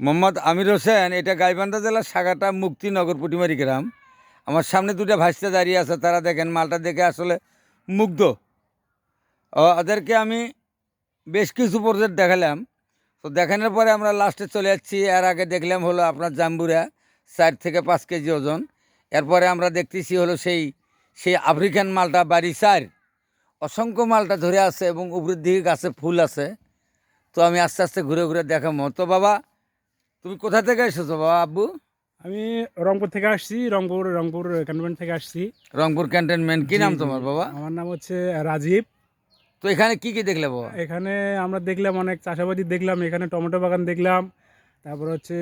মোহাম্মদ আমির হোসেন, এটা গাইবান্ধা জেলার সাগাটা মুক্তিনগর পুটিমারি গ্রাম। আমার সামনে দুটো ভাইস্তা দাঁড়িয়ে আছে, তারা দেখেন মালটা দেখে আসলে মুগ্ধ। ওদেরকে আমি বেশ কিছু প্রজেক্ট দেখালাম। তো দেখানোর পরে আমরা লাস্টে চলে যাচ্ছি। এর আগে দেখলাম হলো আপনার জাম্বুরা 4 থেকে 5 কেজি ওজন। এরপরে আমরা দেখতেছি হলো সেই সেই আফ্রিকান মালটা বাড়ি 4, অসংখ্য মালটা ধরে আছে এবং উপরের দিকে গাছে ফুল আছে। তো আমি আস্তে আস্তে ঘুরে ঘুরে দেখাবো। তো বাবা, তুমি কোথা থেকে এসেছো বাবা? আব্বু, আমি রংপুর থেকে আসছি। রংপুর ক্যান্টনমেন্ট থেকে আসছি। রংপুর ক্যান্টনমেন্ট। কি জি নাম জি তোমার বাবা? আমার নাম হচ্ছে রাজীব। তো এখানে কি কি দেখলে বাবা? এখানে আমরা দেখলাম অনেক চাষাবাদি দেখলাম, এখানে টমেটো বাগান দেখলাম, তারপর হচ্ছে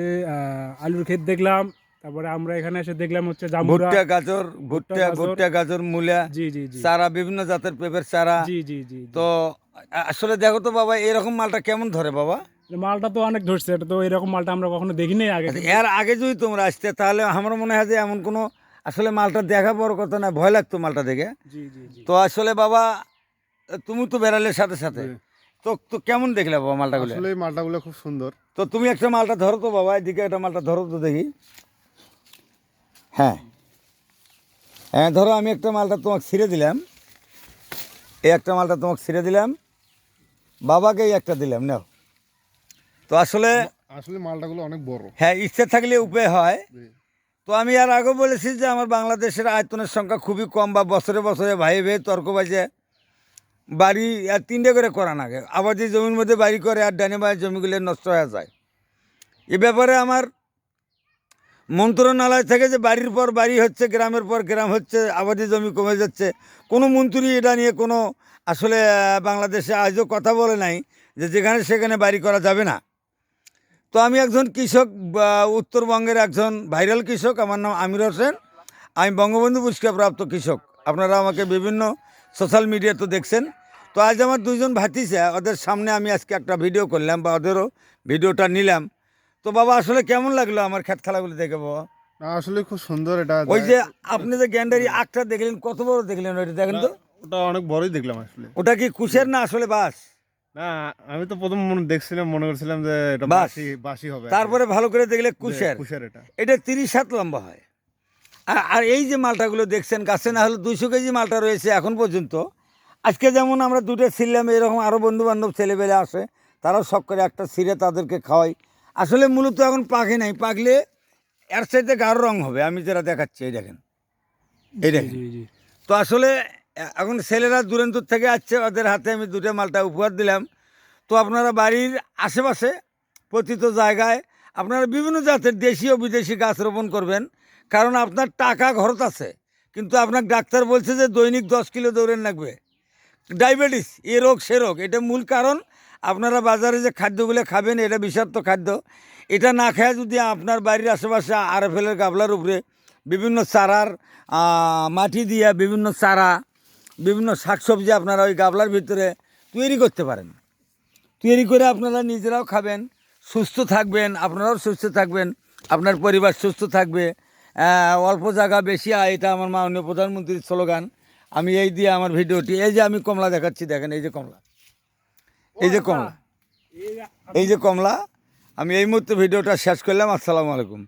আলুর ক্ষেত দেখলাম, তারপরে আমরা এখানে এসে দেখলাম হচ্ছে জাম্বুরা, ভুট্টা, গাজর, ভুট্টা, ভুট্টা গাজর। ভুট্টা গাজর, মূলা, জি জি জি চারা, বিভিন্ন জাতের পেঁপের চারা। জি জি জি জি। তো আসলে দেখো তো বাবা, এরকম মালটা কেমন ধরে বাবা? মালটা তো অনেক ধরছে, এটা তো এরকম মালটা আমরা কখনো দেখিনি আগে। আচ্ছা, এর আগে যদি তোমরা আসতে তাহলে আমার মনে হয় যে এমন কোনো আসলে মালটা দেখা বড় কথা না, ভয় লাগতো মালটা দেখে। জি জি জি তো আসলে বাবা, তুমি তো বেড়ালের সাথে সাথে, জি। তো তো কেমন দেখলে বাবা মালটাগুলো? আসলে এই মালটাগুলো খুব সুন্দর। তো তুমি একটা মালটা ধরো তো বাবা, এদিকে একটা মালটা ধরো তো দেখি। হ্যাঁ হ্যাঁ, ধরো আমি একটা মালটা তোমাকে ছিঁড়ে দিলাম। এই একটা মালটা তোমাকে ছিঁড়ে দিলাম, বাবাকে এই একটা দিলাম, নাও। তো আসলে আসলে মালটাগুলো অনেক বড়। হ্যাঁ, ইচ্ছে থাকলে উপায় হয়। জি। তো আমি আর আগেও বলেছি যে আমার বাংলাদেশের আয়তনের সংখ্যা খুবই কম, বা বছরে বছরে ভাই ভাই তর্ক বাজে বাড়ি আর 3টে করে করা লাগে। আবার যে জমির মধ্যে বাড়ি করে আর ডানে বাঁয়ে জমিগুলো নষ্ট হয়ে যায়। এ ব্যাপারে আমার মন্ত্রণালয় থেকে যে বাড়ির পর বাড়ি হচ্ছে, গ্রামের পর গ্রাম হচ্ছে, আবাদি জমি কমে যাচ্ছে, কোনো মন্ত্রী এটা নিয়ে কোনো আসলে বাংলাদেশে আজও কথা বলে নাই যে যেখানে সেখানে বাড়ি করা যাবে না। তো আমি একজন কৃষক, উত্তরবঙ্গের একজন ভাইরাল কৃষক। আমার নাম আমির হোসেন। আমি বঙ্গবন্ধু পুরস্কারপ্রাপ্ত কৃষক। আপনারা আমাকে বিভিন্ন সোশ্যাল মিডিয়াতে দেখছেন। তো আজ আমার দুজন ভাতিজা, ওদের সামনে আমি আজকে একটা ভিডিও করলাম, বা ওদেরও ভিডিওটা নিলাম। তো বাবা আসলে কেমন লাগলো আমার ক্ষেত খেলাগুলো দেখে বাবা? না, আসলে খুব সুন্দর এটা। ওই যে আপনি যে গ্যান্ডারি আখটা দেখলেন, কত বড় দেখলেন ওইটা? দেখেন তো, ওটা অনেক বড়ই দেখলাম আসলে। ওটা কি কুশের না আসলে বাস? না, আমি তো প্রথম দেখছিলাম, মনে করছিলাম যে এটা বাস। বাসি বাসি হবে। তারপরে ভালো করে দেখলে কুশের। কুশের এটা। এটা 30 হাত লম্বা হয়। আর এই যে মালটাগুলো দেখছেন, গাছে না হলে 200 কেজি মালটা রয়েছে এখন পর্যন্ত। আজকে যেমন আমরা দুটো ছিললাম, এরকম আরও বন্ধুবান্ধব ছেলেবেলে আসে, তারাও শখ করে একটা ছিঁড়ে তাদেরকে খাওয়াই। আসলে মূলত এখন পাকে নাই, পাকলে এর সাথে গাঢ় রং হবে। আমি যেটা দেখাচ্ছি, এই দেখেন, এই জি দেখেন। জি জি। তো আসলে এখন ছেলেরা দূরান্তর থেকে আসছে, ওদের হাতে আমি দুটো মালটা উপহার দিলাম। তো আপনারা বাড়ির আশেপাশে প্রতিটি জায়গায় আপনারা বিভিন্ন জাতের দেশি ও বিদেশি গাছ রোপণ করবেন। কারণ আপনার টাকা ঘরত আছে, কিন্তু আপনার ডাক্তার বলছে যে দৈনিক 10 কিলো দৌড়েন লাগবে। ডায়াবেটিস, এ রোগ সে রোগ, এটা মূল কারণ। আপনারা বাজারে যে খাদ্যগুলো খাবেন, এটা বিষাক্ত খাদ্য। এটা না খেয়ে যদি আপনার বাড়ির আশেপাশে আরএফএলের গাবলার উপরে বিভিন্ন চারার মাটি দিয়ে বিভিন্ন চারা, বিভিন্ন শাকসবজি আপনারা ওই গাবলার ভিতরে তৈরি করতে পারেন। তৈরি করে আপনারা নিজেরাও খাবেন, সুস্থ থাকবেন, আপনারাও সুস্থ থাকবেন, আপনার পরিবার সুস্থ থাকবে। অল্প জায়গা বেশি আয়, এটা আমার মাননীয় প্রধানমন্ত্রীর স্লোগান। আমি এই দিয়ে আমার ভিডিওটি, এই যে আমি কমলা দেখাচ্ছি, দেখেন এই যে কমলা, এই যে কমলা, এই যে কমলা। আমি এই মুহূর্তে ভিডিওটা শেষ করলাম। আসসালামু আলাইকুম।